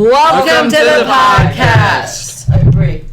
Welcome to the podcast. I agree.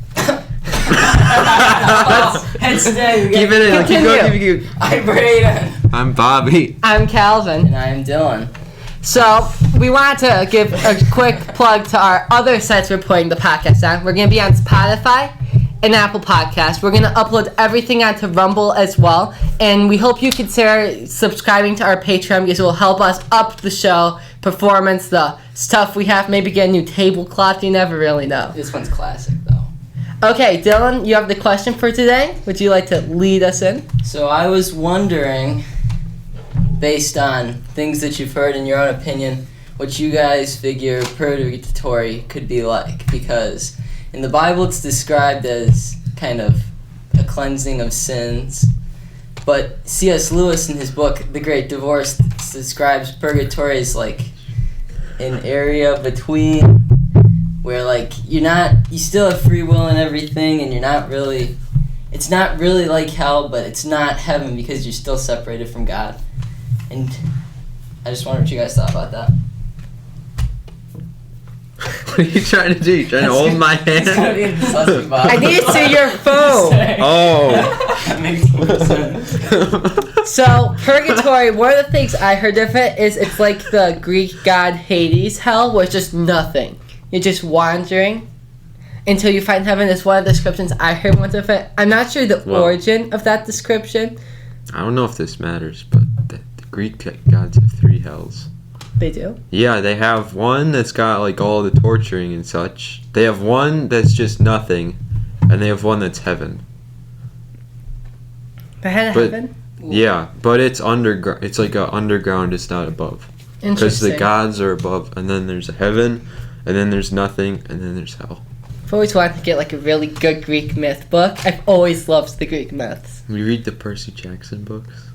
Keep Continue. I'm Brayden. I'm Bobby. I'm Calvin. And I'm Dylan. So, we wanted to give a quick plug to our other sites we're putting the podcast on. We're going to be on Spotify and Apple Podcasts. We're going to upload everything onto Rumble as well. And we hope you consider subscribing to our Patreon because it will help us up the show, performance, the stuff we have. Maybe get a new tablecloth. You never really know. This one's classic, though. Okay, Dylan, you have the question for today. Would you like to lead us in? So I was wondering, based on things that you've heard in your own opinion, what you guys figure Purgatory could be like. Because in the Bible it's described as kind of a cleansing of sins. But C.S. Lewis in his book, The Great Divorce, describes Purgatory as like an area between where like you still have free will and everything, and it's not really like hell, but it's not heaven because you're still separated from God. And I just wonder what you guys thought about that. What are you trying to do? You trying to hold my hand? I need to see your phone. Oh. That makes more sense. So, Purgatory, one of the things I heard of it is it's like the Greek god Hades hell, where it's just nothing. You're just wandering until you find heaven. Is one of the descriptions I heard once of it. I'm not sure the origin of that description. I don't know if this matters, but the Greek gods have 3 hells. They do? Yeah, they have one that's got like all the torturing and such. They have one that's just nothing, and they have one that's heaven. They had a heaven? Yeah, but it's underground. It's like underground. It's not above. Because the gods are above, and then there's a heaven, and then there's nothing, and then there's hell. I've always wanted to get like a really good Greek myth book. I've always loved the Greek myths. You read the Percy Jackson books?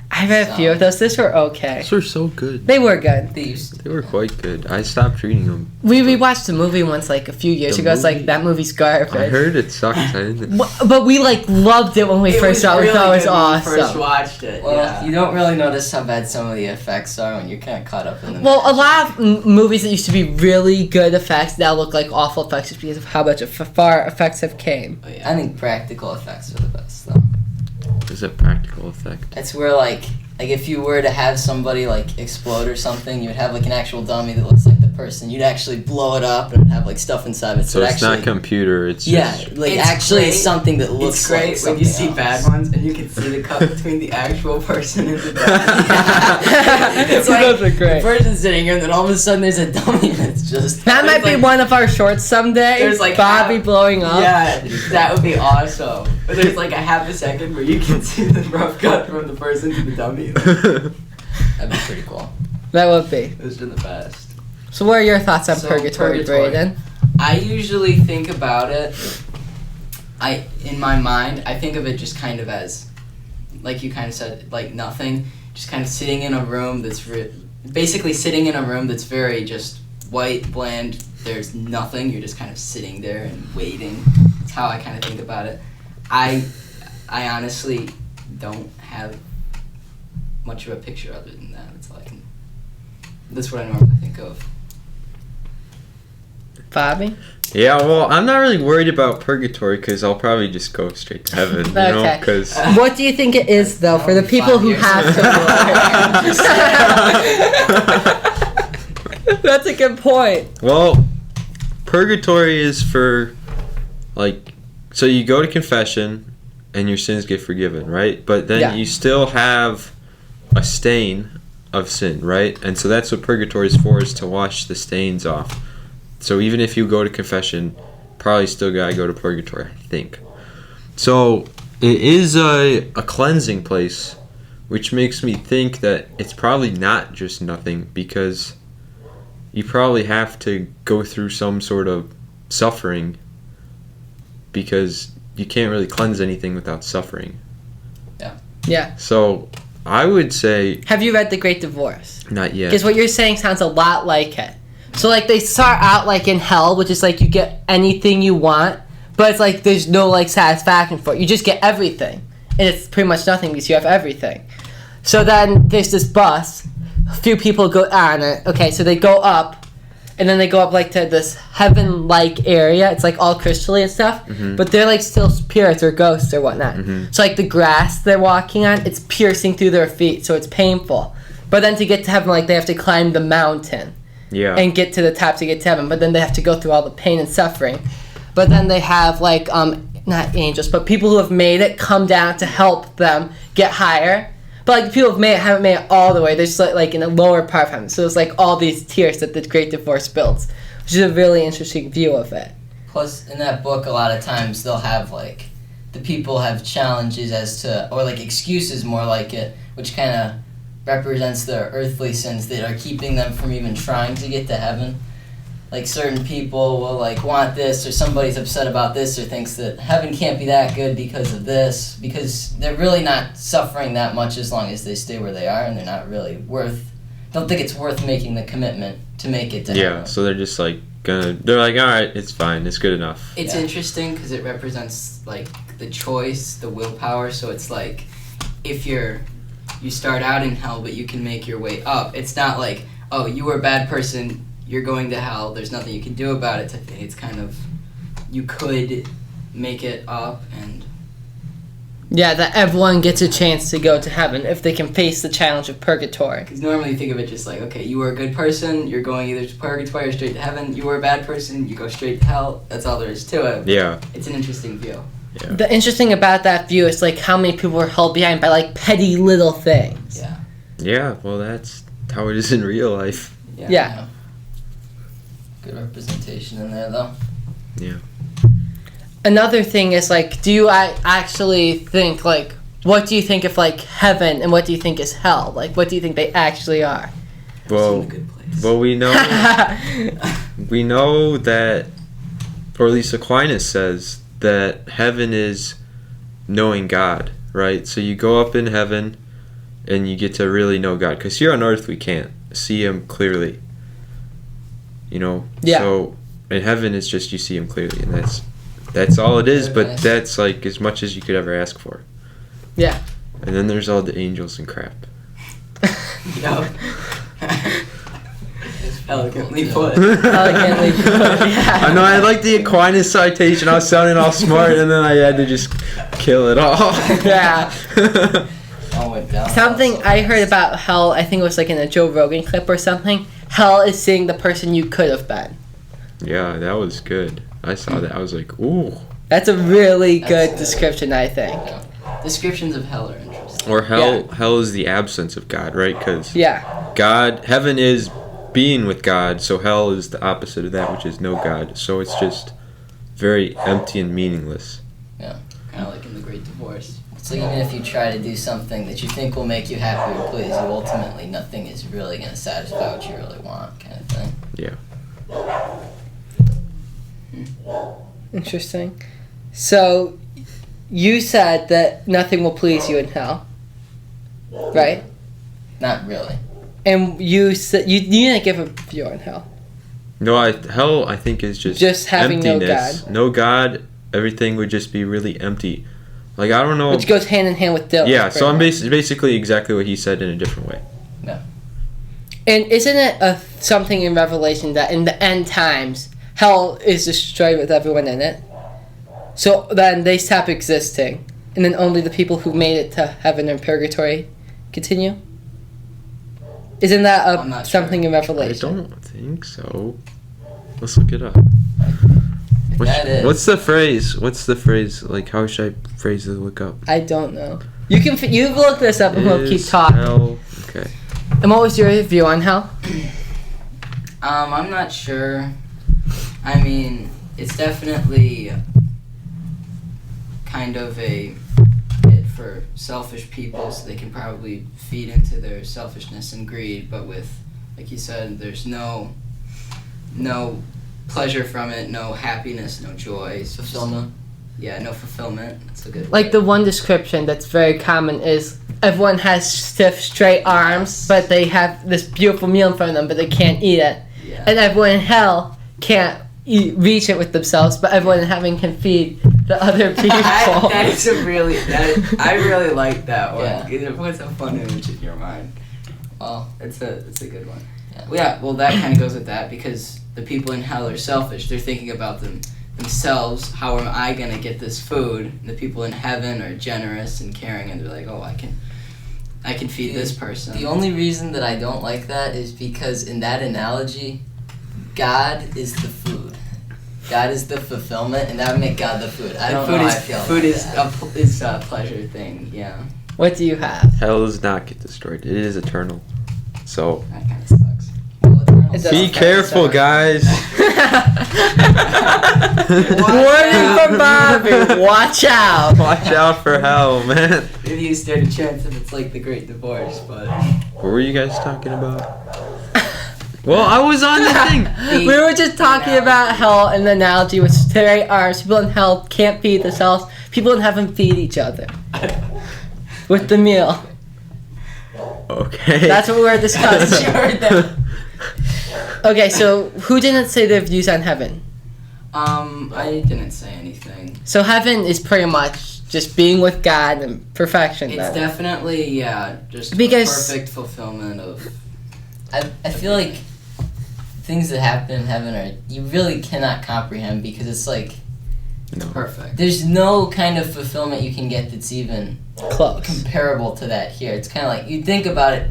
I've read a few of those. Those were okay. Those were so good. They were good. They were quite good. I stopped reading them. We rewatched the movie once like a few years ago. It's like, that movie's garbage. I heard it sucks. I didn't. But we like loved it when we first saw it. We thought it was awesome. When we first watched it. Well, you don't really notice how bad some of the effects are when you're kind of caught up in them. Well, a lot of movies that used to be really good effects now look like awful effects just because of how much far effects have came. Oh, yeah. I think practical effects are the best, though. Is a practical effect? That's where like if you were to have somebody like explode or something, you would have like an actual dummy that looks like the person. You'd actually blow it up and have like stuff inside of it. So it's not computer. It's just it's something that looks. It's great like when you see else. bad ones and you can see the cut between the actual person and the dummy. It's like Those are great. the person's sitting here, and then all of a sudden there's a dummy, and it's just That might be one of our shorts someday. There's like Bobby blowing up. Yeah, that would be awesome. But there's like a half a second where you can see the rough cut from the person to the dummy. That'd be pretty cool. That would be. Those are the best. So what are your thoughts on So, Purgatory, Purgatory. Brayden? I usually think about it. In my mind, I think of it just kind of as, like you kind of said, like nothing. Just kind of sitting in a room that's basically sitting in a room that's very just white, bland. There's nothing. You're just kind of sitting there and waiting. That's how I kind of think about it. I honestly don't have much of a picture other than that. That's what I normally think of. Bobby? Yeah, well, I'm not really worried about Purgatory because I'll probably just go straight to heaven, you know? Okay. 'Cause What do you think it is, though, for the people who have to work? That's a good point. Well, Purgatory is for, like, so you go to confession and your sins get forgiven, right? But then you still have a stain of sin, right? And so that's what Purgatory is for, is to wash the stains off. So even if you go to confession, probably still gotta go to Purgatory, I think. So it is a cleansing place, which makes me think that it's probably not just nothing, because you probably have to go through some sort of suffering, because you can't really cleanse anything without suffering. Yeah. So I would say Have you read The Great Divorce? not yet. Because what you're saying sounds a lot like it. So, like, they start out, like, in hell, which is, like, you get anything you want, but it's, like, there's no, like, satisfaction for it. You just get everything. And it's pretty much nothing because you have everything. So then there's this bus. A few people go on it. Okay, so they go up. and then they go up like to this heaven-like area. It's like all crystally and stuff, but they're like still spirits or ghosts or whatnot. So like the grass they're walking on, it's piercing through their feet, so it's painful. But then to get to heaven, like they have to climb the mountain and get to the top to get to heaven. But then they have to go through all the pain and suffering. But then they have like not angels, but people who have made it come down to help them get higher. But like people who haven't made it all the way. They're just like in a lower part of heaven. So it's like all these tiers that the Great Divorce builds, which is a really interesting view of it. Plus, in that book, a lot of times they'll have like the people have challenges as to, or like excuses more like it, which kind of represents their earthly sins that are keeping them from even trying to get to heaven. Like certain people will like want this, or somebody's upset about this, or thinks that heaven can't be that good because of this, because they're really not suffering that much as long as they stay where they are, and they're not really don't think it's worth making the commitment to make it to heaven. Yeah, so they're just like they're like, alright, it's fine, it's good enough. It's interesting because it represents like the choice, the willpower, so it's like if you start out in hell but you can make your way up. It's not like, oh, you were a bad person, you're going to hell, there's nothing you can do about it. It's kind of, you could make it up, and yeah, that everyone gets a chance to go to heaven if they can face the challenge of purgatory. Because normally you think of it just like, okay, you were a good person, you're going either to purgatory or straight to heaven. You were a bad person, you go straight to hell. That's all there is to it. Yeah. It's an interesting view. Yeah. The interesting about that view is like how many people are held behind by like petty little things. Yeah. Yeah, well, that's how it is in real life. Yeah. Good representation in there, though. Yeah. Another thing is like, do you actually think like, what do you think of like heaven and what do you think is hell? Like, what do you think they actually are? Well, It's in a good place. well, we know that, or at least Aquinas says that heaven is knowing God, right? So you go up in heaven and you get to really know God, because here on earth we can't see Him clearly. You know. Yeah. So in heaven it's just you see Him clearly, and that's all it is. But that's like as much as you could ever ask for. Yeah. And then there's all the angels and crap. Yup. Elegantly put. Elegantly put, yeah. I know, I like the Aquinas citation. I was sounding all smart, and then I had to just kill it all. Yeah. All went down. Something I heard about hell, I think it was like in a Joe Rogan clip or something. Hell is seeing the person you could have been. Yeah, that was good. I saw that. I was like, ooh. That's a really good good. description, I think. Descriptions of hell are interesting. Or hell is the absence of God, right? Because Yeah. God, heaven is being with God, so hell is the opposite of that, which is no God. So it's just very empty and meaningless. Kind of like in the Great Divorce. So even if you try to do something that you think will make you happy or please you, ultimately nothing is really going to satisfy what you really want, kind of thing. Yeah. Interesting. So, you said that nothing will please you in hell, right? Not really. And you said you didn't give a view on hell. No, hell, I think, is just having emptiness. no God. No God, everything would just be really empty. Like, I don't know. Which goes hand in hand with Dylan. Yeah, so I'm basically exactly what he said in a different way. Yeah. And isn't it something in Revelation that in the end times, hell is destroyed with everyone in it? So then they stop existing, and then only the people who made it to heaven and purgatory continue? Isn't that I'm not something sure. in I Revelation? don't think so. Let's look it up. What's the phrase? Like, how should I phrase the look up? I don't know. You look this up and we'll keep talking. Hell, okay. And what was your view on hell? I'm not sure. I mean, it's definitely kind of a pit for selfish people, so they can probably feed into their selfishness and greed, but with, like you said, there's no pleasure from it, no happiness, no joy. So Fulfillment. Yeah, no fulfillment. That's a good Like word. the one description that's very common is everyone has stiff, straight arms, but they have this beautiful meal in front of them, but they can't eat it. Yeah. And everyone in hell can't reach it with themselves, but everyone in heaven can feed the other people. I really like that one. Yeah. It puts a fun image in your mind. Well, It's a good one. Yeah, well, that kind of goes with that because the people in hell are selfish. They're thinking about themselves. How am I gonna get this food? And the people in heaven are generous and caring, and they're like, oh, I can feed this person. The only reason that I don't like that is because in that analogy, God is the food. God is the fulfillment, and that would make God the food. I don't know how I feel Food about is a pleasure thing, yeah. What do you have? Hell does not get destroyed. It is eternal. So That kind of sucks. It does be kinda careful, suck. guys. Warning from Bobby. Watch out. Watch out for hell, man. Maybe you stand a chance if it's like the Great Divorce, but... What were you guys talking about? Well, I was on the thing. We were just talking about hell and the analogy with straight arms. People in hell can't feed themselves. People in heaven feed each other with the meal. Okay. That's what we were discussing. You heard that. Okay, so who didn't say their views on heaven? I didn't say anything. So heaven is pretty much just being with God and perfection. It's then. definitely, just Because- a perfect fulfillment of... I feel like things that happen in heaven are you really cannot comprehend because it's like perfect. there's no kind of fulfillment you can get that's even Close. comparable to that here. It's kind of like you think about it.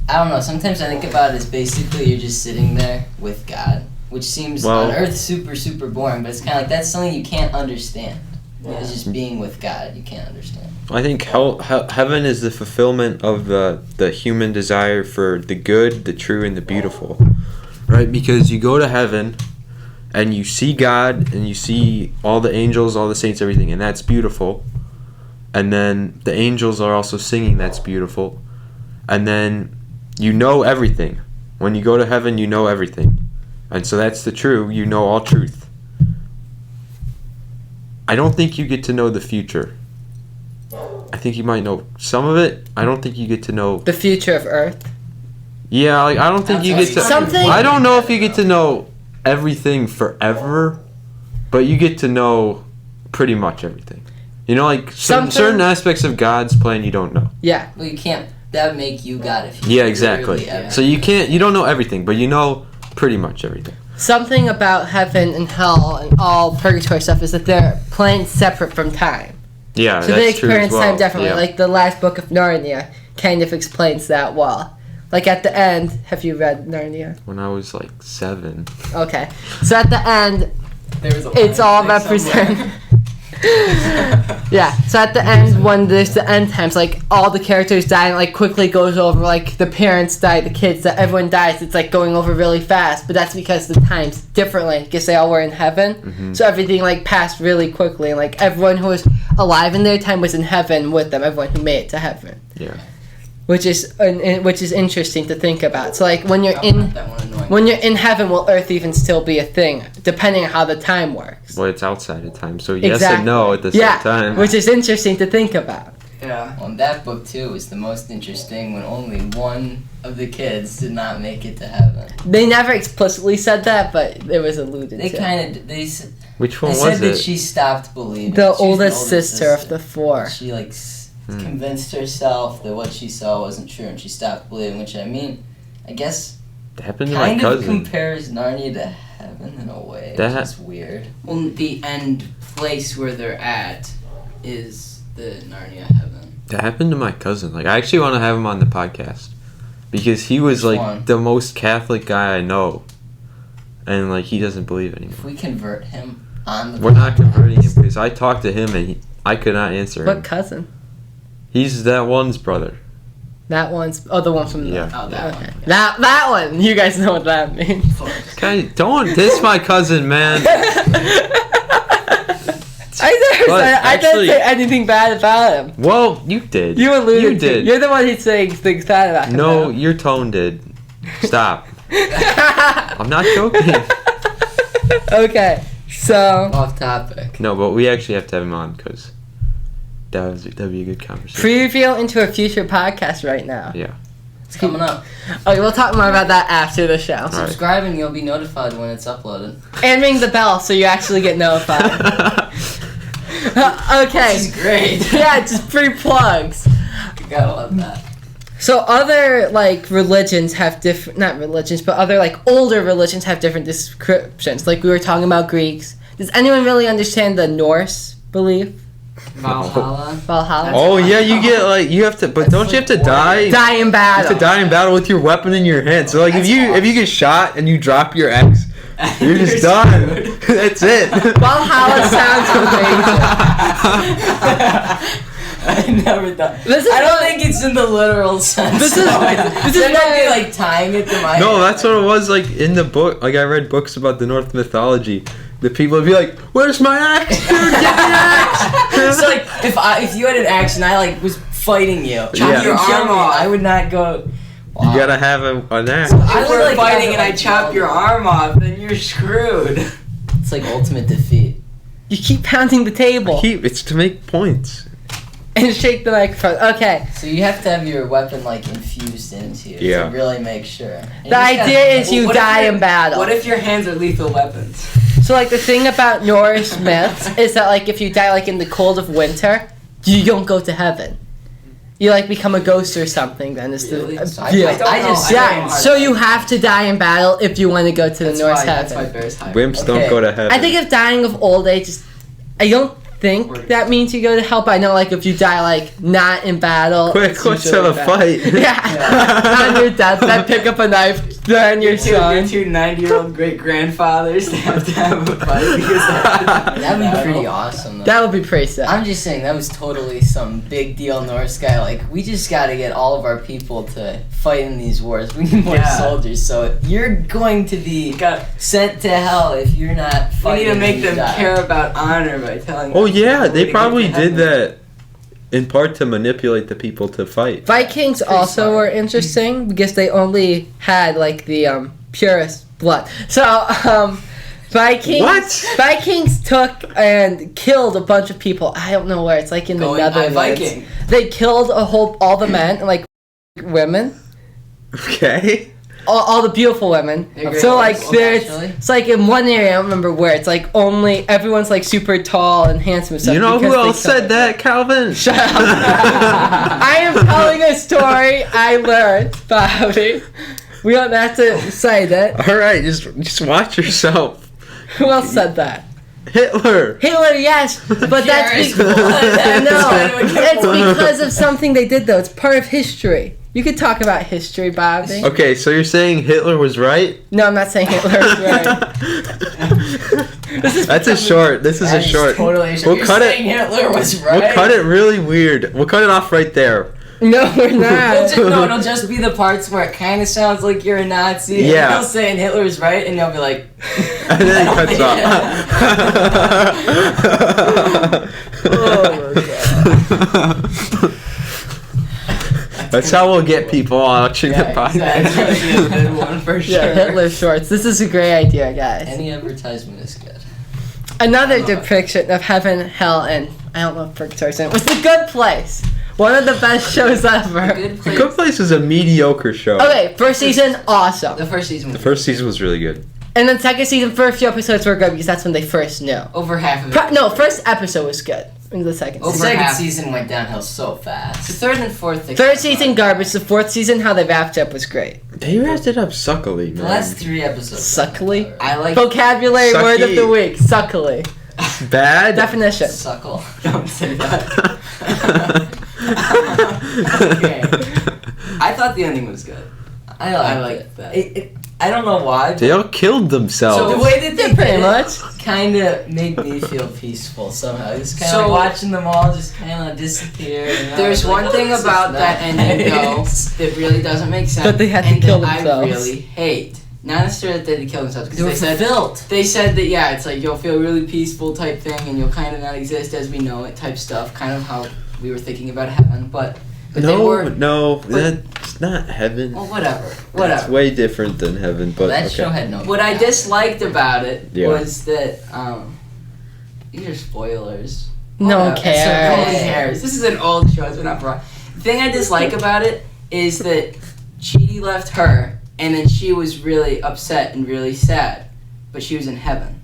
I don't know. Sometimes I think about it as basically you're just sitting there with God, which seems on Earth super super boring, but it's kind of like that's something you can't understand. It's just being with God. You can't understand. I think heaven is the fulfillment of the human desire for the good, the true, and the beautiful. Right? Because you go to heaven and you see God and you see all the angels, all the saints, everything, and that's beautiful. And then the angels are also singing, that's beautiful. And then you know everything. When you go to heaven, you know everything. And so that's the true, you know all truth. I don't think you get to know the future. I think you might know some of it. I don't think you get to know... The future of Earth. Yeah, like, I don't think you get to... Something- I don't know if you get to know everything forever, but you get to know pretty much everything. You know, like, certain aspects of God's plan you don't know. Yeah. Well, you can't. That would make you God if you. Yeah, exactly. So you don't know everything, but you know pretty much everything. Something about heaven and hell and all purgatory stuff is that they're plain separate from time. Yeah, So that's they true experience as well. time differently. Yeah. Like the last book of Narnia kind of explains that well. Like at the end, have you read Narnia? When I was like 7. Okay. So at the end, There was a it's line all like represent. somewhere. Yeah. So at the end, when there's the end times, like all the characters die, and like quickly goes over. Like the parents die, the kids, that everyone dies. It's like going over really fast. But that's because the times differently. Because they all were in heaven, so everything like passed really quickly. And like everyone who was alive in their time was in heaven with them. Everyone who made it to heaven. Yeah. Which is interesting to think about. So like when you're I in found that one annoying. when you're in heaven, will Earth even still be a thing? Depending on how the time works. Well, it's outside of time, so yes and no at the same time. Which is interesting to think about. Yeah. Well, that book too is the most interesting when only one of the kids did not make it to heaven. They never explicitly said that, but it was alluded They to. kind of Which one they was said that it? she stopped believing. The She was oldest sister of the four. She convinced herself that what she saw wasn't true, and she stopped believing. Which I mean, I guess It happened to my kind of cousin. compares Narnia to heaven in a way. That- Which is weird. Well, the end place where they're at is the Narnia heaven. That happened to my cousin. Like, I actually want to have him on the podcast because he was Which like one? the most Catholic guy I know, and like he doesn't believe anymore. If we convert him on the We're not podcast- converting him because I talked to him and I could not answer What him. cousin? He's that one's brother. That one's the one from the Yeah. Oh, that okay. one. That one. You guys know what that means. Guy, don't diss my cousin, man. I didn't say anything bad about him. Well, you did. You alluded You to. did. You're the one who's saying things bad about him. No, now. your tone did. Stop. I'm not joking. Okay, so Off topic. No, but we actually have to have him on because that'd be a good conversation. preview into a future podcast right now. Yeah. It's coming up. Okay, we'll talk more about that after the show. right. Subscribe and you'll be notified when it's uploaded. And ring the bell so you actually get notified. Okay. This is great. Yeah, just free plugs. You gotta love that. So other like religions have different, not religions, but other like older religions have different descriptions. Like we were talking about Greeks. Does anyone really understand the Norse belief? Valhalla. Oh yeah, you get like you have to, but don't you have to die? Die in battle. You have to die in battle with your weapon in your hand. So like if you get shot and you drop your axe, you're just done. That's it. Valhalla sounds amazing. I never thought. I don't think it's in the literal sense. This is be like tying it to my. No, head. that's what it was like in the book. Like I read books about the Norse mythology. The people would be like, "Where's my axe? Dude, get the axe!" It's like if you had an axe and I like was fighting you, chop your arm off, I would not go. Wow. You gotta have an axe. If we're like fighting and I chop your arm off, then you're screwed. It's like ultimate defeat. You keep pounding the table. It's to make points. And shake the microphone. Okay. So you have to have your weapon like infused into you to really make sure. And the idea is you die in battle. What if your hands are lethal weapons? So like the thing about Norse myths is that like if you die like in the cold of winter, you don't go to heaven. You like become a ghost or something. Then is really? the So you have to die in battle if you want to go to the Norse heaven. That's why bears hide. Wimps don't go to heaven. I think if dying of old age is, I don't think that means you go to hell. But I know like if you die like not in battle, quick, let's have a fight. Yeah. On your deathbed, pick up a knife, burn your son. Your two 90-year-old great grandfathers have to have a fight because that would be pretty awesome. Though. That would be pretty sad. I'm just saying that was totally some big deal Norse guy. Like we just got to get all of our people to fight in these wars. We need more soldiers. So you're going to be sent to hell if you're not fighting. We need to make them care about honor by telling. Oh yeah, they probably did that in part to manipulate the people to fight. Vikings also were interesting because they only had like the purest blood. So Vikings took and killed a bunch of people. I don't know where. It's like in the Netherlands. Viking. They killed all the men and like women. Okay. All the beautiful women. So like it's like in one area, I don't remember where, it's like only everyone's like super tall and handsome and stuff. You know who else said that, Calvin? Shut up. I am telling a story I learned, Bobby. We don't have to say that. Alright, just watch yourself. Who else said that? Hitler, yes, but that's it's because of something they did though. It's part of history. You could talk about history, Bobby. Okay, so you're saying Hitler was right? No, I'm not saying Hitler was right. This is a short. Totally short. We'll cut it. Hitler was right. We'll cut it really weird. We'll cut it off right there. No, we're not. It'll just be the parts where it kind of sounds like you're a Nazi. Yeah. And you'll say Hitler was right, and you'll be like. And then it cuts off. Oh my god. That's how we'll get people watching the podcast. That's gonna be a good one for sure. Yeah, Hitler shorts. This is a great idea, guys. Any advertisement is good. Another depiction of heaven, hell, and I don't know if Purgatory's in it, was The Good Place. One of the best shows ever. The Good Place is a mediocre show. Okay, first season, awesome. The first season was really good. And then second season, first few episodes were good because that's when they first knew. Over half of it. No, first episode was good. In the second season. The second season went downhill so fast. The third and fourth. Third season garbage. The fourth season, how they wrapped up was great. They wrapped it up suckily, man. The last 3 episodes. Suckily? I like vocabulary Sucky. word of the week. Suckily. Bad definition. Suckle. Don't say that. Okay. I thought the ending was good. I liked that. I don't know why. They all killed themselves. So the way that they pretty much kind of made me feel peaceful somehow. Just kind of watching them all just kind of disappear. There's one thing about that ending though that really doesn't make sense. That they had to kill themselves. I really hate. Not necessarily that they had to kill themselves because they said that it's like you'll feel really peaceful type thing and you'll kind of not exist as we know it type stuff. Kind of how we were thinking about heaven, but that's not heaven. Well, whatever. It's way different than heaven, but that show had no. What I disliked about it was that these are spoilers. No one cares. No one cares. This is an old show. It's been up for. The thing I dislike about it is that Chidi left her, and then she was really upset and really sad, but she was in heaven.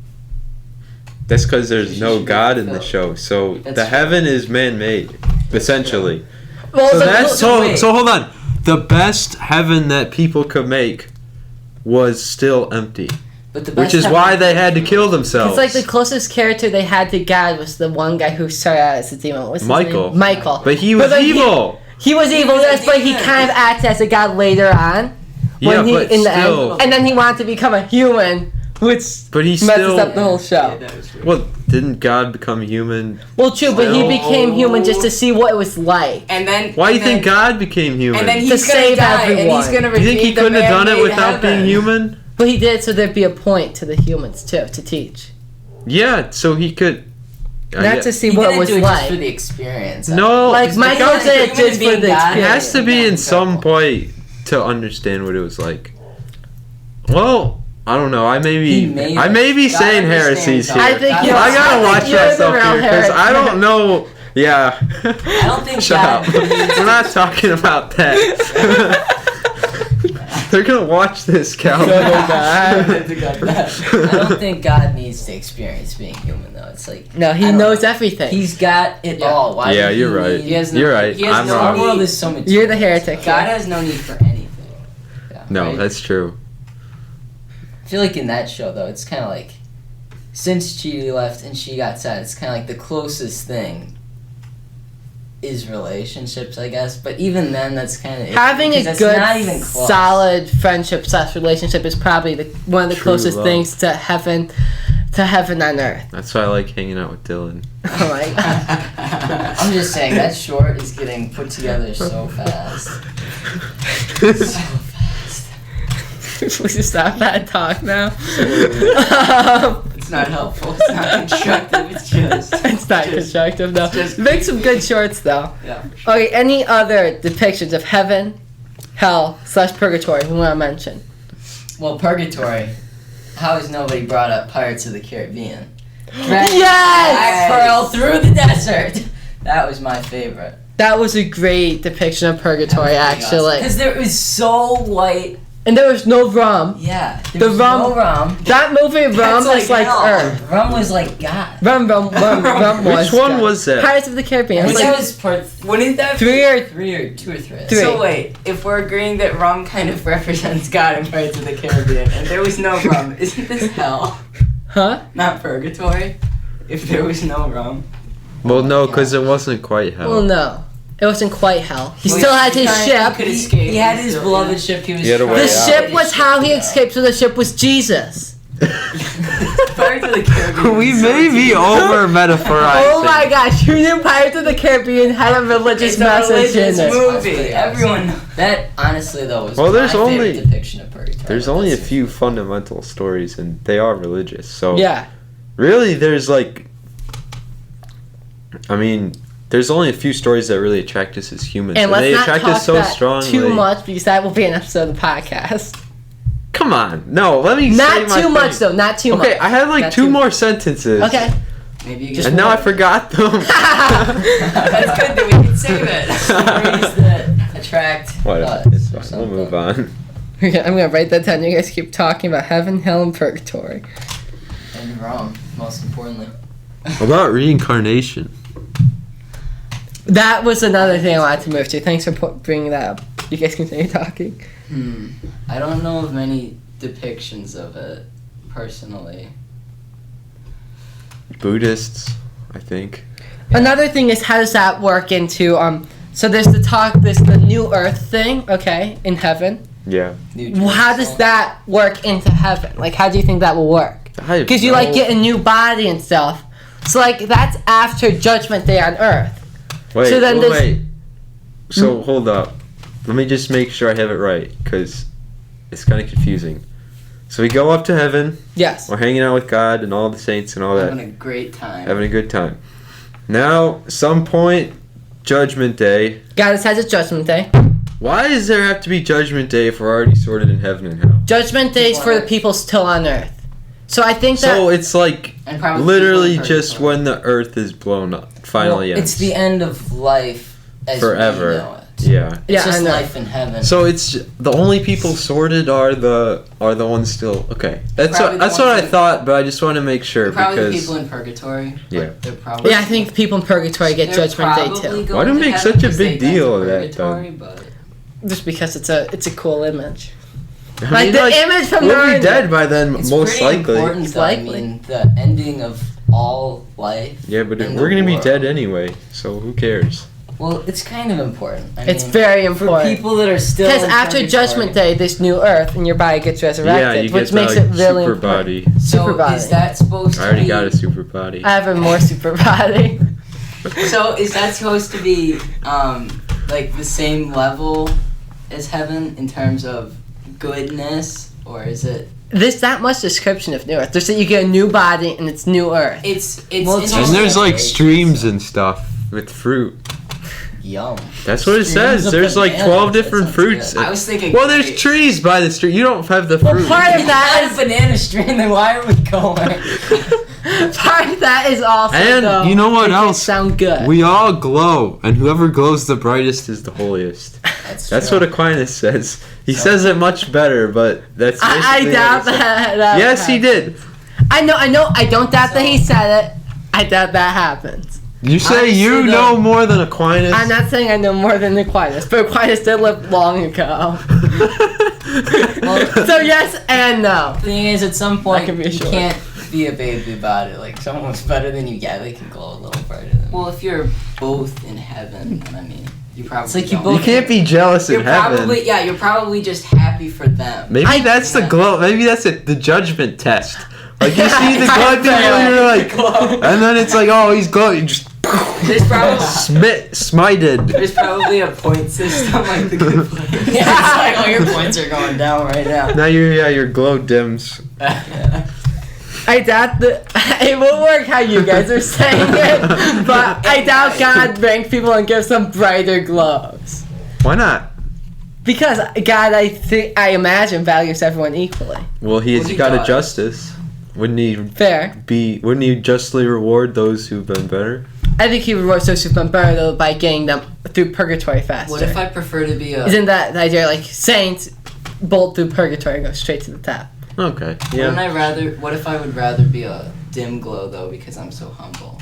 That's because there's no God in the show, so the heaven is man-made, essentially. Well, so hold on. the best heaven that people could make was still empty. But the Which best is why they had to kill themselves. It's like the closest character they had to God was the one guy who started out as a demon. What was his Michael. name? Michael. But he was then evil. He was evil, was a yes, but he demon. kind of acted as a god later on. Yeah, When he, but in the still. end. And then he wanted to become a human, which But he messes still. up the whole show. that was true. Well, didn't God become human? Well, true, but he Still. became human just to see what it was like. And then Why do you and think then- God became human? And then To he's gonna save die, and everyone. he's gonna you think he redeem the couldn't have done it man-made without being heaven. human? But he did, so there'd be a point to the humans, too, to teach. Yeah, so he could. Not to see He what it didn't was do it just for like. the experience. No, Like, it's Michael because did it human just for being the God. it has to be Yeah, in some incredible. point to understand what it was like. Well, I don't know. I may He made be it. God saying understands heresies all. here. I think God you're- I gotta I think watch you're the myself real here because I heretic. don't know. Yeah. I don't think Shut God up. needs We're not talking about that. They're gonna watch this, Calvin. I don't think God needs to experience being human though. It's like No, he I don't knows know. everything. He's got it Yeah. all. Why? Yeah, would you're right. He has no, You're right. He has I'm no wrong. Our world is so much. You're the heretic. God has no need for anything. Yeah, No, right? that's true. I feel like in that show though, it's kind of like since Chidi left and she got sad, it's kind of like the closest thing is relationships, I guess. But even then, that's kind of Having a not good, even close. solid friendship / relationship is probably one of the True closest love. things to heaven on earth. That's why I like hanging out with Dylan. Oh my God. I'm just saying that short is getting put together so fast. So fast. We should stop that talk now. It's not helpful. It's not constructive. It's just. It's not constructive though. just- Make some good shorts though. Yeah. Okay, any other depictions of heaven, hell / purgatory we want to mention? Well, Purgatory. How has nobody brought up Pirates of the Caribbean? Yes! Jack Pearl through the desert. That was my favorite. That was a great depiction of purgatory, actually. Because there was so white. And there was no rum. Yeah. There The was rum- no rum. That movie, rum, That's is like hell. Earth. Rum was like God. Rum was. Which one God. was that? Pirates of the Caribbean. I It's think like that was part. Wouldn't that three or three or two or three? Three. So wait, if we're agreeing that rum kind of represents God in Pirates of the Caribbean, and there was no rum, isn't this hell? huh? Not purgatory? If there was no rum. Well, no, because it wasn't quite hell. Well, no, it wasn't quite hell. He Well, still had his he ship. could escape. He had his beloved ship. He was. He had a trying way The to out. get ship his was how he out. escaped. So the ship was Jesus. Pirates of the Caribbean. We was may so be deep. over metaphorizing. Oh my gosh! Who knew Pirates of the Caribbean had a religious It's a message religious in it? movie. Everyone. That honestly though was Well, there's my only- favorite depiction of purgatory. There's only a few fundamental stories, and they are religious. So Yeah. really, there's like, I mean, there's only a few stories that really attract us as humans, And they let's not attract talk us so that strongly. too much because that will be an episode of the podcast. Come on, no, let me say Not my too much thing. though. Not too much. Okay, I had like Not two too- more sentences. Okay. Maybe you Just And now I forgot them. That's good that we can save it. Stories that attract Whatever, us. it's or fine. We'll move something. on. I'm gonna write that down. You guys keep talking about heaven, hell, and purgatory. And wrong, most importantly. What about reincarnation? That was another thing I wanted to move to. Thanks for bringing that up. You guys continue talking. I don't know of many depictions of it, personally. Buddhists, I think. Another thing is how does that work into so there's the new earth thing, okay, in heaven. Yeah. New How does Jerusalem. that work into heaven? Like how do you think that will work? Because you like get a new body and stuff. So like that's after Judgment Day on Earth. Wait, so then there's- wait. So hold up. Let me just make sure I have it right, because it's kind of confusing. So we go up to heaven. Yes. We're hanging out with God and all the saints and all that. Having a great time. Having a good time. Now, some point, Judgment Day. God has a Judgment Day. Why does there have to be Judgment Day if we're already sorted in heaven and hell? Judgment Day is for the people still on Earth. So I think that So it's like And probably literally people in just purgatory. when the earth is blown up. Finally Well, ends. it's the end of life as Forever. we know it. Yeah. It's Yeah, I just know. life in heaven. So it's the only people sorted are the ones still okay. That's Probably what, the what I ones that- thought, but I just want to make sure probably the because people in purgatory. Yeah. Like, they're probably. yeah, I think people in purgatory get they're Judgment Day probably too. going Why do you to make heaven such a 'cause big they died deal in of that, purgatory, but Just because it's a cool image. I Like the image from we'll be Narnia. dead by then, It's most pretty likely. important, It's though. likely. I mean, the ending of all life. Yeah, but in we're the gonna be world. dead anyway, so who cares? Well, it's kind of important. I It's mean, very for important. people that are still. Because in after purgatory. Judgment Day, this new Earth and your body gets resurrected, Yeah, you which get makes the, it really super important. body. So Super body. is that supposed to I already be? got a super body. I have a more super body. So is that supposed to be like the same level as heaven in terms of goodness, or is it? There's that much description of New Earth. There's that you get a new body and it's New Earth. It's Well, it's And also there's like streams and stuff with fruit. Yum. That's what it Streams says. of There's like bananas. 12 That different sounds fruits. good. I was thinking. Well, there's grapes. trees by the street. You don't have the Well, fruit. part of If that it's not a banana stream, then why are we going? part of that is also And though, you know what make it else? sound good. We all glow, and whoever glows the brightest is the holiest. That's true. what Aquinas says. He says it much better, but that's I basically doubt what he said. that. Yes, he did. I know. I don't doubt that he said it. I doubt that happens. You say Honestly, you though- know more than Aquinas? I'm not saying I know more than Aquinas, but Aquinas did live long ago. So yes and no. The thing is, at some point, can be you sure. can't be a baby about it. Like, someone's better than you, yeah, they can glow a little brighter than Well, if you're both in heaven, then I mean, you probably It's like you don't. You can't be jealous You're in heaven. probably, yeah, you're probably just happy for them. Maybe that's the glow. Maybe that's the judgment test. Like you see the glow people, you're like, and then it's like, oh, he's glowing. You just There's probably, smited. there's probably a point system like the good place. Yeah, it's like, oh, your points are going down right now. Now your glow dims. I doubt that it will work how you guys are saying it, but I doubt God ranks people and gives them brighter glows. Why not? Because God, I imagine values everyone equally. Well, he's Well, he got a does. justice. Wouldn't he Fair. Wouldn't he justly reward those who've been better? I think he rewards those who've been better though by getting them through purgatory faster. What if I prefer to be a... Isn't that the idea? Like saints bolt through purgatory and go straight to the top. Okay. Wouldn't Yeah. I rather... What if I would rather be a dim glow, though, because I'm so humble?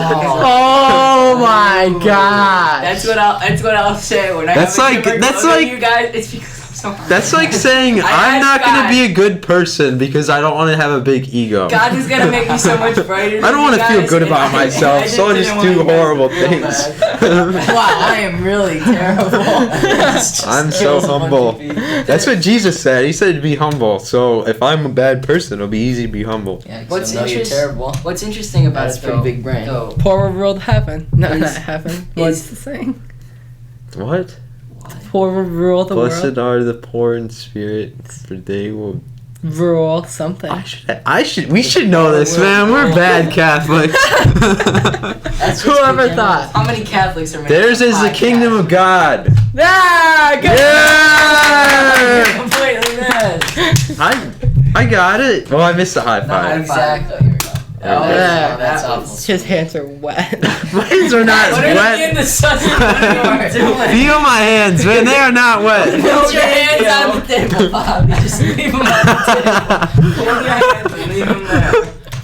Oh my God! That's what I'll say when I That's have a like- dimmer that's glow than like- you guys. It's because I'm so humble. That's like saying I I'm not asked gonna God. be a good person because I don't want to have a big ego. God is gonna make me so much brighter. I don't want to feel good about myself, so I just do horrible things. Wow, I am really terrible. I'm so humble. That's what Jesus said. He said to be humble. So if I'm a bad person, it'll be easy to be humble. Yeah, What's you're interest- terrible. What's interesting about That's it, pretty though, big brain. though, Poor world heaven. No, Is- not heaven. What's is- the saying? What? Poor will rule the Blessed world. are the poor in spirit, for they will. Rule something. We should know this, man. We're bad Catholics. that's what's Whoever big. thought. How many Catholics are making Theirs a is the podcast? kingdom of God. Ah, good. Yeah! Completely missed. I got it. Well, I missed the high five. Exactly. Here we go. Oh, yeah. that's That awful. His hands are wet. Mine are not What are you in wet. the sun? What are you doing? Feel my hands, man. They are not wet. Put your hands on the table, Bobby. Just leave them on the table. Hold your hands and leave them there.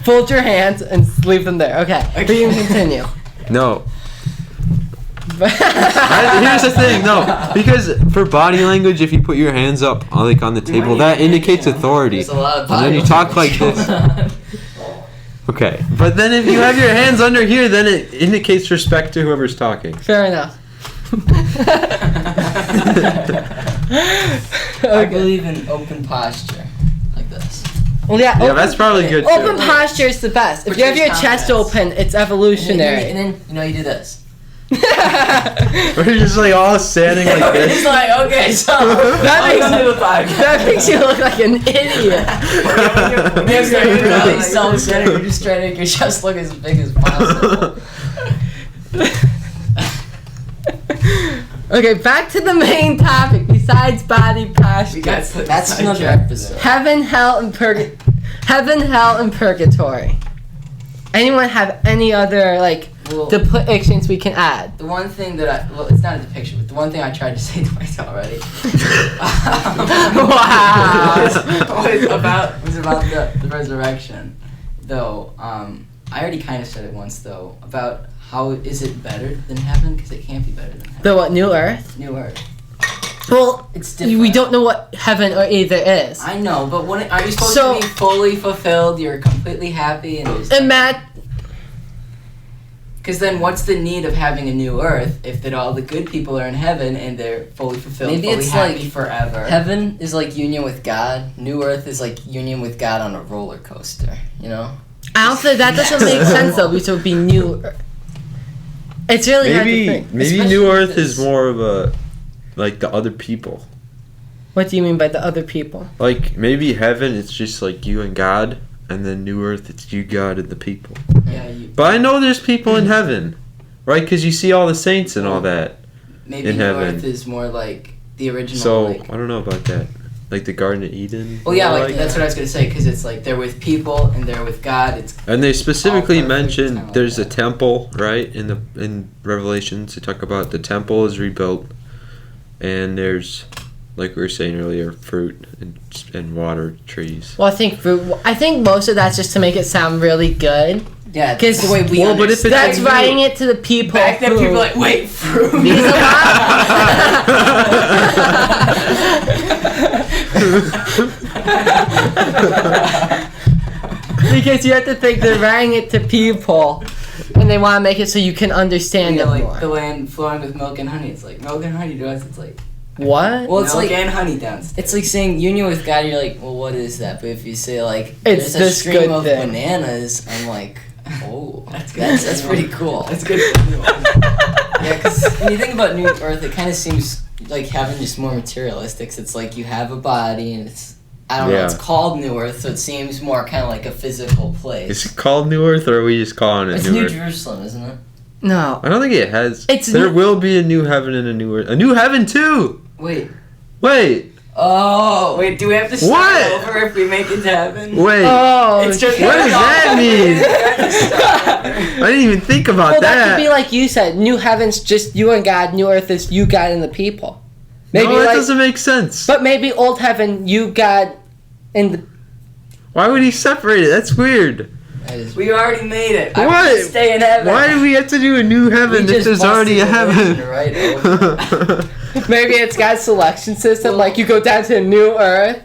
Fold your hands and leave them there. Okay. But you can continue. No. Here's the thing, no, because for body language, if you put your hands up like on the table, that indicates authority. There's a lot of And then you body talk like language this. going on. Okay, but then if you have your hands under here, then it indicates respect to whoever's talking. Fair enough. I believe in open posture, like this. Well, yeah. Yeah, open- that's probably good Open too. posture is the best. If For you have your chest chest confidence. open, it's And evolutionary. then you do this. We're just like all standing like It's this. like, okay, so That makes- welcome to the podcast. That makes you look like an idiot. You're really self-centered. You're just trying to make your chest look as big as possible. Okay, back to the main topic. Besides body posture, That's another episode. heaven, hell, and purgatory. Anyone have any other like Well, depictions we can add? the one thing that it's not a depiction, but the one thing I tried to say to myself already. Wow. was about the resurrection, though. I already kind of said it once, though, about how is it better than heaven? Because it can't be better than heaven. The what? New Earth? New Earth. Well, It's different. we don't know what heaven or either is. I know, but when are you supposed to be fully fulfilled? You're completely happy, and Matt. because then what's the need of having a new earth if that all the good people are in heaven and they're fully fulfilled, Maybe fully it's happy like forever? Heaven is like union with God. New Earth is like union with God on a roller coaster. You know. I don't think that doesn't make sense though, because it would be new. It's really hard to think. Maybe Especially New with Earth this. is more of a like the other people. What do you mean by the other people? Like maybe heaven, it's just like you and God, and then New Earth, it's you, God, and the people. Yeah, But I know there's people in heaven, right? Because you see all the saints and all that. maybe in New heaven. Earth is more like the original. So like, I don't know about that. Like the Garden of Eden. well, yeah, more like that's what I was gonna say because it's like they're with people and they're with God. It's And they specifically All perfect, mention kinda like there's a that. temple, right? In Revelations, they talk about the temple is rebuilt, and there's, like we were saying earlier, fruit and water trees. Well, I think most of that's just to make it sound really good. yeah, Because the way we well, but if understand. it's that's writing it to the people. Back then, who- people were like, wait, fruit. These a Because you have to think they're writing it to people, and they want to make it so you can understand Yeah, it like more. the land flowing with milk and honey. It's like milk and honey to us. It's like What? Well, it's milk like and honey downstairs. it's like saying union with God. You're like, well, what is that? But if you say like, It's there's a this stream good of thing. bananas, I'm like, oh, That's good. that's pretty cool. That's good. Yeah, because when you think about New Earth, it kind of seems like heaven just more materialistic. So it's like you have a body, and I don't know, it's Yeah. called New Earth, so it seems more kind of like a physical place. Is it called New Earth, or are we just calling it It's New New Earth? Jerusalem, isn't it? No. I don't think it has. It's there new- will be a new heaven and a new earth. A new heaven too. Wait, Wait, Oh, wait. Do we have to start What? over if we make it to heaven? wait. Oh, It's just What does that mean? mean? I didn't even think about well, that. that could be like you said. New heaven's just you and God. New earth is you, God, and the people. Maybe no, that like, doesn't make sense. but maybe old heaven, you, God, and the. Why would he separate it? That's weird. that is We already made it. I What? want to stay in heaven. Why do we have to do a new heaven We if just there's already a busted heaven? religion right over. Maybe it's God's selection system. Like you go down to a new earth,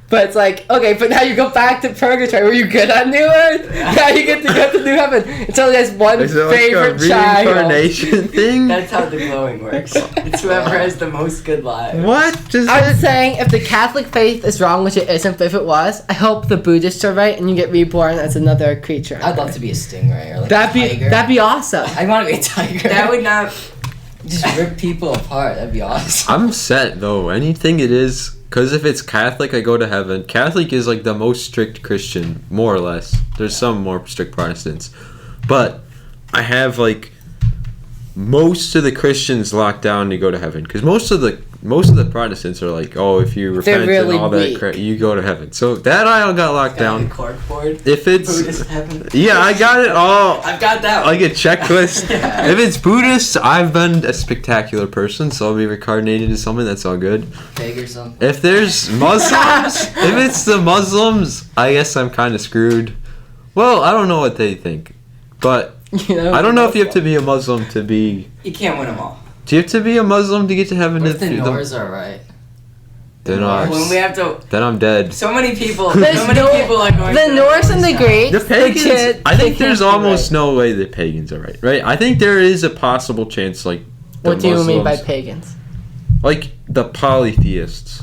but it's like okay, but now you go back to purgatory. Were you good on new earth? Now you get to go to new heaven. It's only has one Is it like favorite a child. reincarnation thing? That's how the glowing works. It's whoever has the most good lives. What? Just I'm saying if the Catholic faith is wrong, which it isn't, but if it was, I hope the Buddhists are right and you get reborn as another creature. I'd love to be a stingray or like That'd a be tiger. that'd be awesome. I want to be a tiger. That would not. just rip people apart. That'd be awesome. I'm set though. Anything it is, because if it's Catholic, I go to heaven. Catholic is like the most strict Christian, more or less. There's some more strict Protestants, but I have like most of the Christians locked down to go to heaven. Because most of the Protestants are like, oh, if you repent really and all that, weak. you go to heaven. So that I got locked Got a down. cork board. If it's Buddhist heaven. yeah, I got it all. I've got that. Like a checklist. Yeah. If it's Buddhist, I've been a spectacular person, so I'll be reincarnated as something. That's all good. Pig or something. If there's Muslims, if it's the Muslims, I guess I'm kind of screwed. Well, I don't know what they think, but You know, I don't know if you have to be a Muslim to be. You can't win them all. Do you have to be a Muslim to get to heaven? What if the If you- Norse are right? Then When we have to. I'm dead. So many people. There's so many no- people are going. the to Norse and the now. Greeks. The pagans. legit, I think they there's can't be almost right. no way the pagans are right. Right? I think there is a possible chance, like. The What do you mean by Muslims- pagans? Like the polytheists.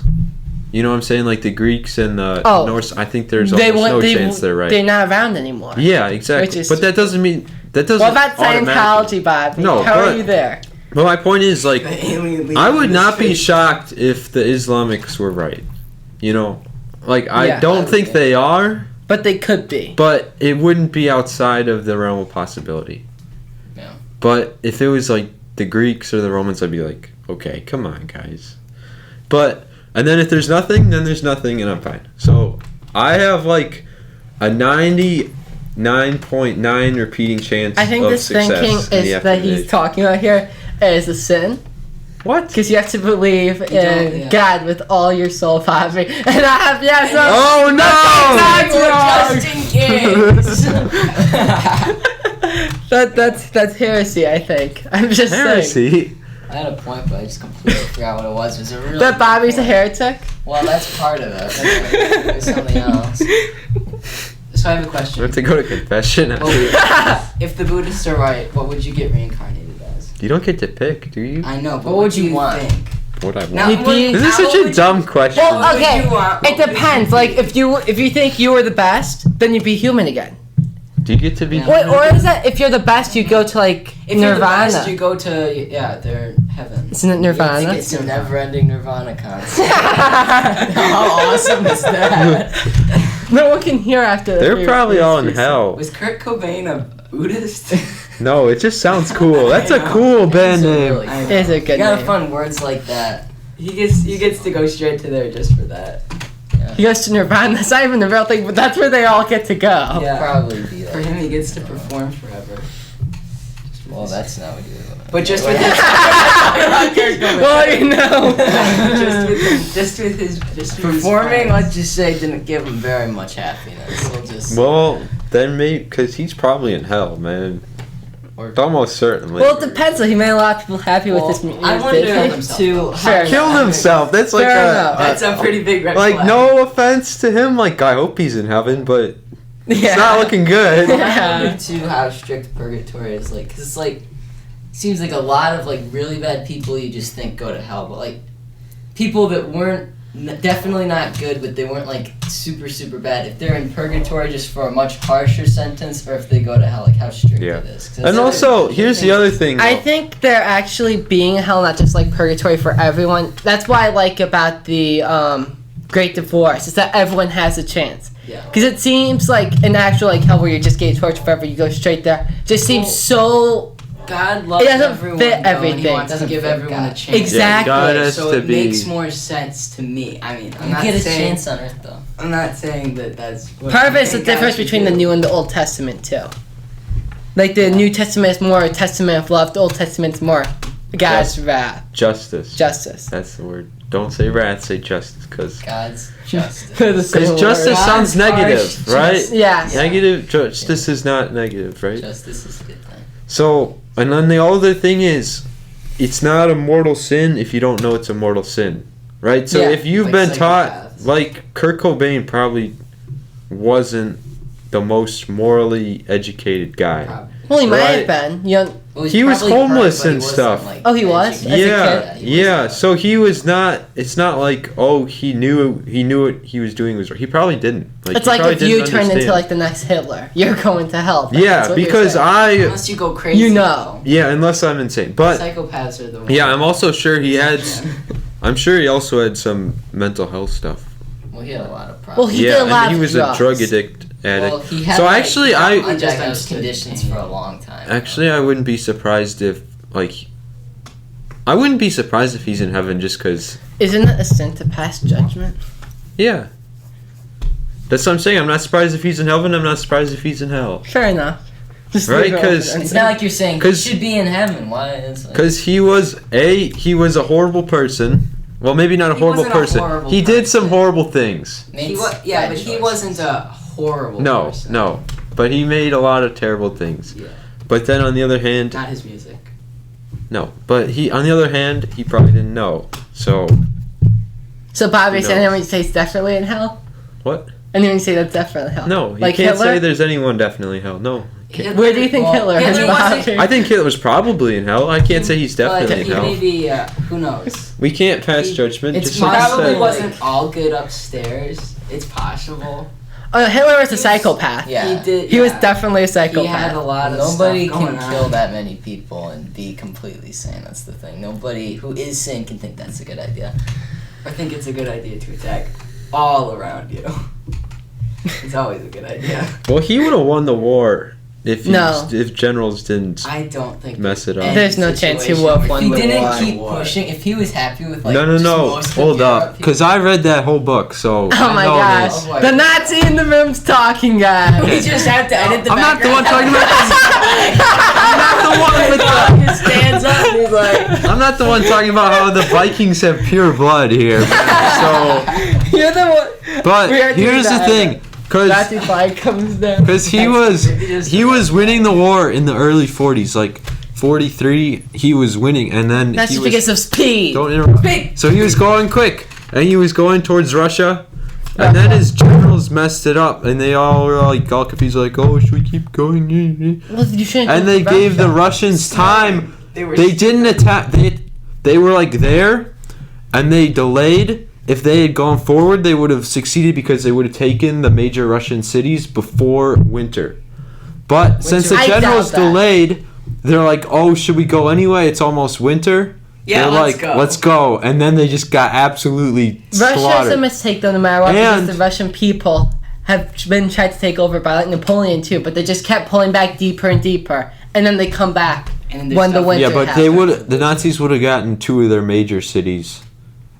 You know what I'm saying? Like the Greeks and the Oh. Norse. I think there's almost no chance they're right. They're not around anymore. Yeah, exactly. Which is- But that doesn't mean that doesn't. What about automatically- Scientology, Bob? No, How are but- you there? But my point is, like, The alien leader I would in not be space. shocked if the Islamics were right. You know, like I Yeah. don't think they are, But they could be. but it wouldn't be outside of the realm of possibility. Yeah. But if it was like the Greeks or the Romans, I'd be like, okay, come on, guys. But and then if there's nothing, then there's nothing, and I'm fine. So I have like a 99.9 repeating chance. I think of this success thinking in the is that he's afterlife. talking about here is a sin. What? Because you have to believe in yeah. God with all your soul, Bobby. And I have, yes, no. Oh no! That's wrong. Just in case. That's heresy, I think. I'm just saying. Heresy. I had a point, but I just completely forgot what it was. It was a really That Bobby's a point. heretic? Well, that's part of it. It was something else. So I have a We question. have to go to confession. If the Buddhists are right, what would you get reincarnated as? You don't get to pick, do you? I know, but What what would do you you want? think? What I want. Now, You'd be- This is such a dumb question. Well, What would okay, you want? it What would depends. you Like, do? if you think you were the best, then you'd be human again. Do you get to be? Yeah. Or is that if you're the best, you go to like If you're the Nirvana? best, you go to their heaven. Isn't it Nirvana? It's a never-ending Nirvana concert. How awesome is that? No one can hear after. They're probably all in hell. Was Kurt Cobain a Buddhist? No, it just sounds cool. That's a cool band It's a name. really- I know. Is a You good gotta name. find words like that. He gets to go straight to there just for that. He goes to Nirvana. That's not even the real thing, but that's where they all get to go. Yeah. Probably be For like. him, he gets to perform forever. Well, that's not what you. But just with his. Well, you know. just with his Performing, friends. let's just say, didn't give him very much happiness. We'll just. Well, then maybe because he's probably in hell, man. Or- Almost certainly. Well, it depends. Though. He made a lot of people happy with his music. I wonder himself. to Fair Killed himself. That's like Fair enough. That's a pretty big red like flag. no offense to him. Like I hope he's in heaven, but Yeah. it's not looking good. I wonder too how strict purgatory is, like, 'cause it's like seems like a lot of like really bad people you just think go to hell, but like people that weren't definitely not good, but they weren't like super bad. If they're in purgatory just for a much harsher sentence, or if they go to hell, like how strict Yeah. it is. 'Cause And that's also, the here's the thing. other thing. I though. think they're actually being hell, not just like purgatory for everyone. That's what I like about the Great Divorce, is that everyone has a chance. Yeah. Because it seems like an actual like hell where you're just getting tortured forever, you go straight there. Just seems so. God loves It doesn't everyone. fit though, and everything. He wants to Doesn't give fit everyone God. a chance. Exactly. God has So to it be. makes more sense to me. I mean, I'm You not get a saying chance on Earth though. I'm not saying that that's what Part of I it's the think God difference should between the do. New and the Old Testament too. Like the New Testament is more a testament of love. The Old Testament's more God's wrath, Justice. justice. That's the word. Don't say wrath. Say justice, because God's justice. They're the same justice word. sounds God's negative, harsh right? justice. Yeah. Negative justice is not negative, right? Justice is a good thing. So, and then the other thing is, it's not a mortal sin if you don't know it's a mortal sin, right? So Yeah, if you've like been taught, psychopaths. like Kurt Cobain probably wasn't the most morally educated guy. Probably. Well, he might Right. have been. You know, Well, he's He was probably homeless but he and wasn't, stuff. like, Oh, he was? educated. As a Yeah, kid? he was yeah. not. So he was not. It's not like he knew what he was doing was. He probably didn't. Like, it's he like probably if you didn't turn into understand. like the next Hitler, you're going to hell. That's Yeah, what you're because saying. Unless you go crazy. You know. Yeah, unless I'm insane. But Psychopaths are the ones. yeah, I'm also sure he had. I'm sure he also had some mental health stuff. Well, he had a lot of Well, problems. he did a lot and he of was drugs. a drug addict. Well, he had, So like, actually, undiagnosed understood. conditions for a long time. Actually, I wouldn't be surprised if I wouldn't be surprised if he's in heaven just because. Isn't it a sin to pass judgment? Yeah. That's what I'm saying. I'm not surprised if he's in heaven. I'm not surprised if he's in hell. Fair enough. Just Right, leave it 'cause open. It's not like you're saying he 'Cause- should be in heaven. Why is Because he was a horrible person. Well, maybe not a He horrible wasn't a person. horrible He did some person. horrible things. Yeah, but he wasn't a horrible No, person. no. But he made a lot of terrible things. Yeah. But then on the other hand, Not his music. no. But on the other hand, he probably didn't know. So So Bobby Who said knows? anyone you say is definitely in hell? what? Anyone you say that's definitely hell? No, you Like can't Hitler? say there's anyone definitely hell. No. Can't. Where do you think Hitler is, Hitler wasn't- Bobby? I think Hitler was probably in hell. I can't say he's definitely in He hell. maybe, who knows? We can't pass He- judgment. it's Just like I Probably said. wasn't all good upstairs. It's possible. Oh, Hitler was a psychopath. Yeah. He did. He was yeah. definitely a He had a psychopath. lot of Nobody stuff can going kill on. that many people and be completely sane. That's the thing. Nobody who is sane can think that's a good idea. I think it's a good idea to attack all around you. It's always a good idea. Well, he would have won the war if No. if generals didn't. I don't think Mess it up. any There's no chance he situation would've where won He the didn't war. keep pushing. If he was happy with like No, just no. most of Hold Europe, up, because I read that whole book. So Oh my gosh. Oh my The God. Nazi in the room's talking, guys. we just have to edit the I'm not the one talking about. I'm not the one with the. Just stands up and he's like, I'm not the one talking about how the Vikings have pure blood here. So, You're the one. but We are doing here's the that. thing, Nazi because flag comes down. he was winning the war in the early 40s. Like 43, he was winning, and then That's he just was, because of speed. don't interrupt. Speed. So he was going quick, and he was going towards Russia, and then his generals messed it up, and they all were like all confused, like, oh, should we keep going? Well, you shouldn't And go they to gave the Russia. Russians time. They Didn't attack. They were like there, and they delayed. If they had gone forward, they would have succeeded because they would have taken the major Russian cities before winter. But since the I doubt generals that. delayed, they're like, oh, should we go anyway? It's almost winter. Yeah, they're let's like, go. let's go. And then they just got absolutely Russia's a slaughtered. mistake though, no matter what, And- because the Russian people have been tried to take over by like Napoleon too, but they just kept pulling back deeper and deeper, and then they come back And there's when the stuff- winter Yeah, but happened. the Nazis would have gotten 2 of their major cities,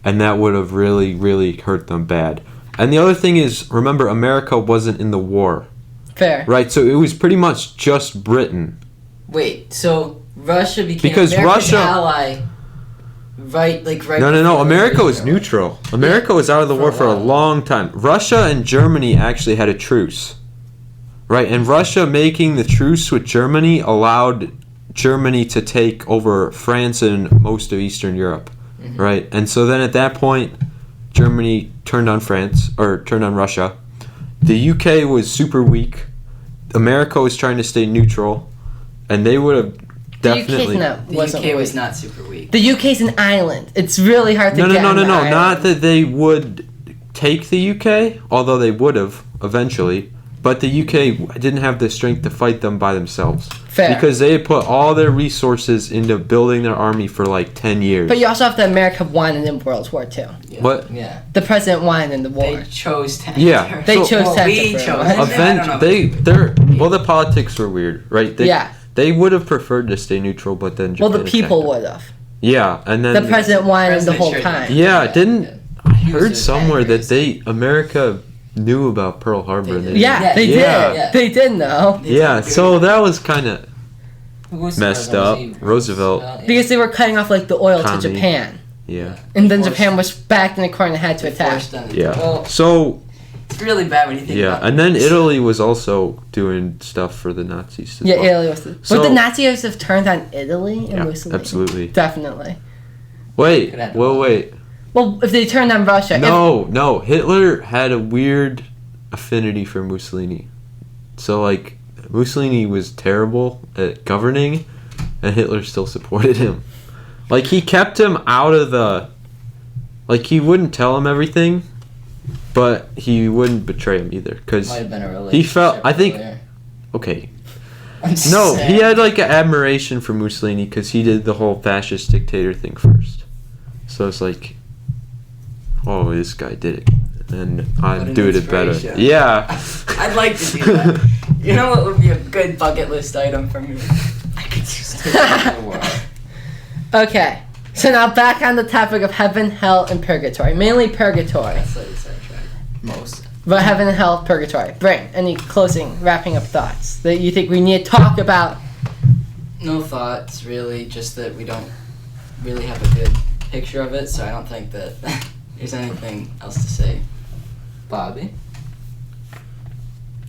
and that would have really, really hurt them bad. And the other thing is, remember, America wasn't in the war, Fair. right? So it was pretty much just Britain. Wait, so Russia became Because America's Russia- ally, right? No. before America the was war. neutral. America was out of the For war a for a while. long time. Russia and Germany actually had a truce, right? And Russia making the truce with Germany allowed Germany to take over France and most of Eastern Europe, right? And so then at that point, Germany turned on Russia. The UK was super weak. America was trying to stay neutral, and they would have definitely. The UK's The wasn't UK was weak. not super weak. The UK's an island. It's really hard to No, get on the no. island. Not that they would take the UK, although they would have eventually. But the UK didn't have the strength to fight them by themselves. Fair. Because they had put all their resources into building their army for like 10 years. But you also have to America won in World War II. Yeah. What? Yeah. The president won in the war. They chose to Yeah. enter. They So- chose Well, to we enter for chose it. it. I don't know. The politics were weird, right? Yeah. They would have preferred to stay neutral, but then Well, Japan the people attacked them. would have. Yeah, and then The president won the President whole sure time. did. Yeah, didn't I He was heard just somewhere angry. that America knew about Pearl Harbor. They and did. they- Yeah, they Yeah. did. They did know. Yeah, so that was kind of Who was messed the up. president? Roosevelt. Yeah. Because they were cutting off like the oil Commie. to Japan. Yeah. And then Forced- Japan was backed in the corner and had to They attack. forced them to- Yeah. Well, So it's really bad when you think yeah, about it. and then Italy was also doing stuff for the Nazis. As Yeah, well. Italy was. So- Would the Nazis have turned on Italy and Yeah, Mussolini? absolutely. Definitely. Wait, Could have- wait. Well, if they turned on Russia. No. Hitler had a weird affinity for Mussolini. So like, Mussolini was terrible at governing, and Hitler still supported him. Like he kept him out of the. Like he wouldn't tell him everything, but he wouldn't betray him either. Cause Might have been a relationship. he felt. I think. earlier. Okay. I'm just No, saying. he had like an admiration for Mussolini because he did the whole fascist dictator thing first. So it's like, oh, this guy did it, and What I'm an doing it better. inspiration. Yeah. I'd like to do that. You know what would be a good bucket list item for me? I could just take over the world. Okay. So now back on the topic of heaven, hell, and purgatory. Mainly purgatory. That's like sidetracked. Most. But heaven and hell, purgatory. Brain, any closing, wrapping up thoughts that you think we need to talk about? No thoughts, really. Just that we don't really have a good picture of it, so I don't think that there's anything else to say. Bobby?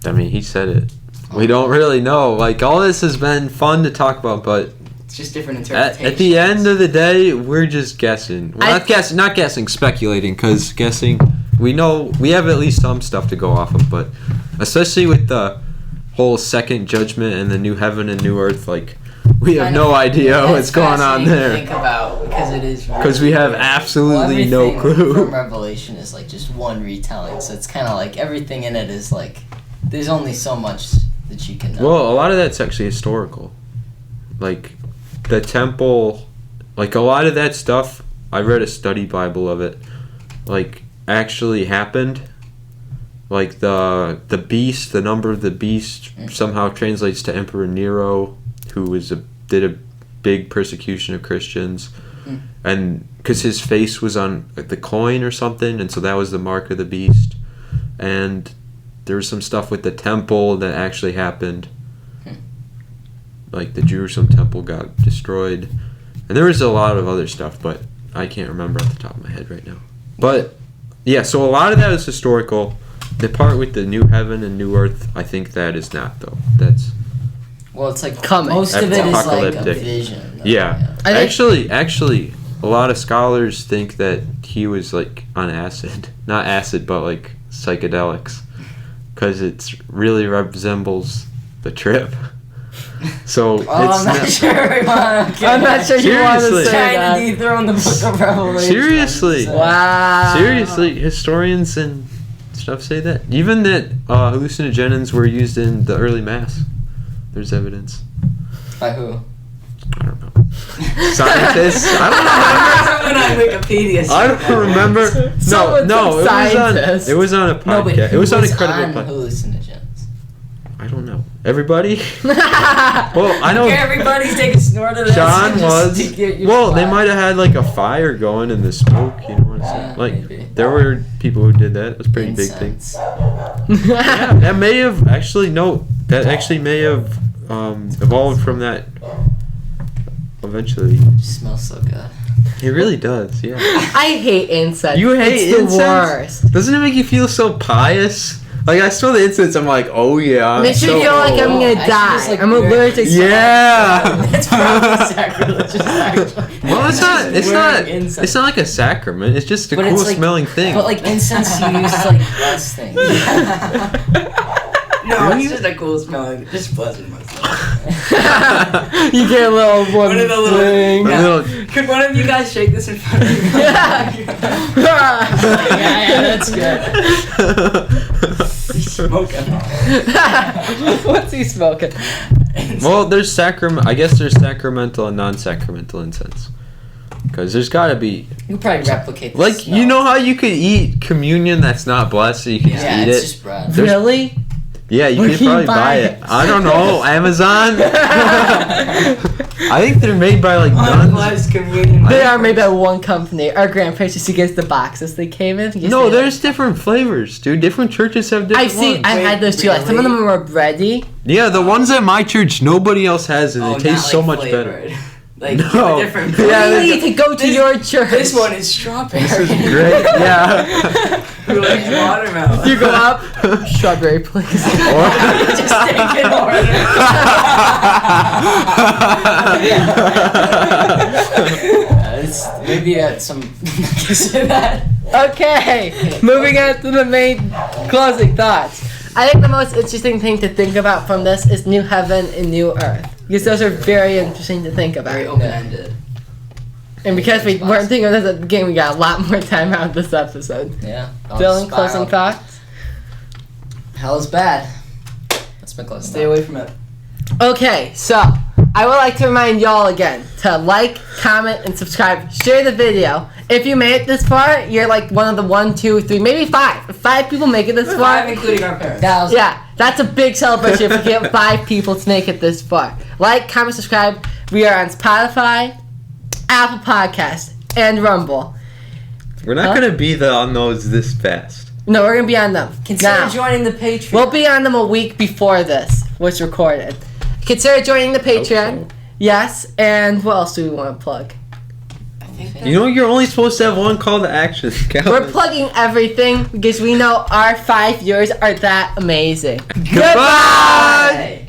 I mean, he said it. We don't really know. Like, all this has been fun to talk about, but It's just different interpretations. at the end of the day, we're just guessing. We're I- not guessing, speculating, because guessing, we know, we have at least some stuff to go off of, but especially with the whole second judgment and the new heaven and new earth, like, we have no idea That's what's going on fascinating to there. think about because it is. Because we have absolutely no Everything clue. From Revelation is like just one retelling, so it's kind of like everything in it is like there's only so much that you can know. Well, a lot of that's actually historical. Like, the temple, like, a lot of that stuff, I read a study Bible of it, like, actually happened. Like, the beast, the number of the beast somehow translates to Emperor Nero, who did a big persecution of Christians. And because his face was on the coin or something, and so that was the mark of the beast. And there was some stuff with the temple that actually happened. Like the Jerusalem temple got destroyed. And there was a lot of other stuff, but I can't remember off the top of my head right now. But, yeah, so a lot of that is historical. The part with the new heaven and new earth, I think that is not, though. That's Well, it's like Coming. most of it is like a Apocalyptic. vision. Though, Yeah. I think- Actually, a lot of scholars think that he was like on acid, not acid, but like psychedelics, because it really resembles the trip. So Oh, I'm not sure we want to. I'm not sure you want to Seriously. say Trying that. to dethrone the Book of Revelation. Seriously. So- Wow. Seriously, historians and stuff say that. Even that hallucinogens were used in the early mass. There's evidence. By who? I don't know. Scientists. I When on Wikipedia. don't remember. Someone No, took scientists. it was on a No, but podcast. who It was on on Incredible Podcast. hallucinogens? I don't know. Everybody? Well, I know Okay, everybody's taking a snort of this. John just was. to get your Well, they spot. might have had like a fire going in the smoke. You know what I'm saying? Yeah, Like maybe. there were people who did that. It was a pretty big thing. Incense. Yeah, that may have actually That actually may have evolved from that. Eventually, Smells so good. it really does. Yeah. I hate incense. You hate it's incense? the worst. Doesn't it make you feel so pious? Like I smell the incense, I'm like, oh yeah. I'm Makes me so feel like I'm old. gonna I should die. just, like, I'm wear- allergic to Yeah. That's probably sacrilegious. Actually. Well, it's not. It's Wearing not. incense. It's not like a sacrament. It's just a But cool it's like- smelling thing. But like incense, you use to like bless things. No, it's just a cool smelling. Just blessing myself. You get a little one One of the little- thing. A Yeah. little- Could one of you guys shake this in front of me? Yeah. yeah, that's good. He's smoking. What's he smoking? Well, there's I guess there's sacramental and non-sacramental incense. Because there's got to be, You probably replicate the like, smell. you know how you could eat communion that's not blessed, so you can Yeah, just eat it's it. just bread. There's- Really? Yeah, you Where could can you probably buy buy it? it. I don't know, Amazon. I think they're made by like nuns. Unblessed communion. They are made by one company. Our grandparents used to get the boxes they came in. You No, see there's different flavors, dude. Different churches have different I've seen. ones. I had those too. Like some of them were bready. Yeah, the ones at my church, nobody else has, and Oh, they taste not, so like, much flavored. better. Like No. different. Yeah, We need to go to your church. This one is strawberry. This is great. Yeah. Who likes watermelon? You go up. Strawberry, please. Just take an order. Maybe at some. Say that. Okay, moving on to the main closing thoughts. I think the most interesting thing to think about from this is New Heaven and New Earth. Because those are very interesting to think about. Very open-ended. And because we weren't thinking of this at the beginning, we got a lot more time out of this episode. Yeah. Dylan, closing thoughts? Hell is bad. That's my closing. Stay away from it. Okay, so I would like to remind y'all again to like, comment, and subscribe. Share the video. If you made it this far, you're like one of the 1, 2, 3, maybe 5. If 5 people make it this far, including our parents. yeah, that's a big celebration if we get 5 people to make it this far. Like, comment, subscribe. We are on Spotify, Apple Podcast, and Rumble. We're not gonna be on those this fast. No, we're gonna be on them Consider now. joining the Patreon. We'll be on them a week before this was recorded. Consider joining the Patreon. Yes, and what else do we want to plug? I think You know, you're only supposed to have one call to action. We're plugging everything because we know our 5 viewers are that amazing. Goodbye! Bye.